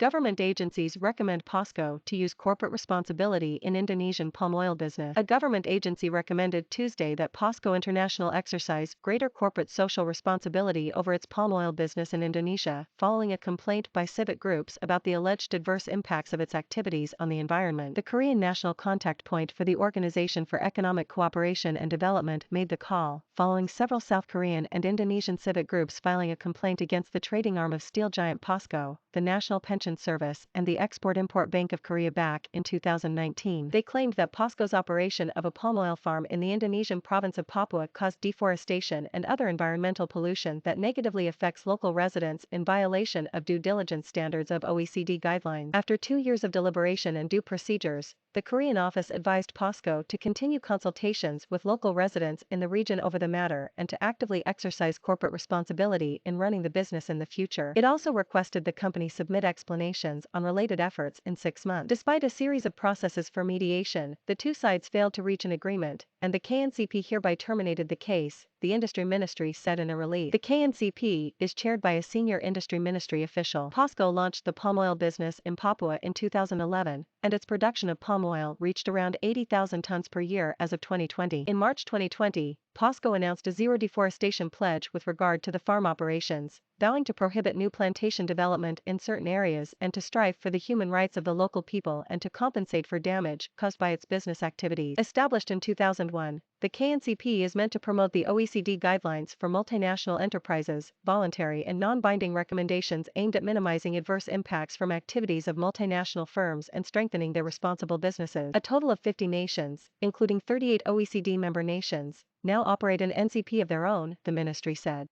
Government agencies recommend Posco to use corporate responsibility in Indonesian palm oil business. A government agency recommended Tuesday that Posco International exercise greater corporate social responsibility over its palm oil business in Indonesia, following a complaint by civic groups about the alleged adverse impacts of its activities on the environment. The Korean National Contact Point for the Organization for Economic Cooperation and Development made the call, following several South Korean and Indonesian civic groups filing a complaint against the trading arm of steel giant Posco, the National Pension Service, and the Export-Import Bank of Korea back in 2019. They claimed that Posco's operation of a palm oil farm in the Indonesian province of Papua caused deforestation and other environmental pollution that negatively affects local residents in violation of due diligence standards of OECD guidelines. After 2 years of deliberation and due procedures, the Korean office advised Posco to continue consultations with local residents in the region over the matter and to actively exercise corporate responsibility in running the business in the future. It also requested the company submit explanations on related efforts in 6 months. Despite a series of processes for mediation, the two sides failed to reach an agreement, and the KNCP hereby terminated the case, the industry ministry said in a release. The KNCP is chaired by a senior industry ministry official. Posco launched the palm oil business in Papua in 2011, and its production of palm oil reached around 80,000 tons per year as of 2020. In March 2020, Posco announced a zero deforestation pledge with regard to the farm operations, vowing to prohibit new plantation development in certain areas and to strive for the human rights of the local people and to compensate for damage caused by its business activities. Established in 2001, the KNCP is meant to promote the OECD guidelines for multinational enterprises, voluntary and non-binding recommendations aimed at minimizing adverse impacts from activities of multinational firms and strengthening their responsible businesses. A total of 50 nations, including 38 OECD member nations, now operate an NCP of their own, the ministry said.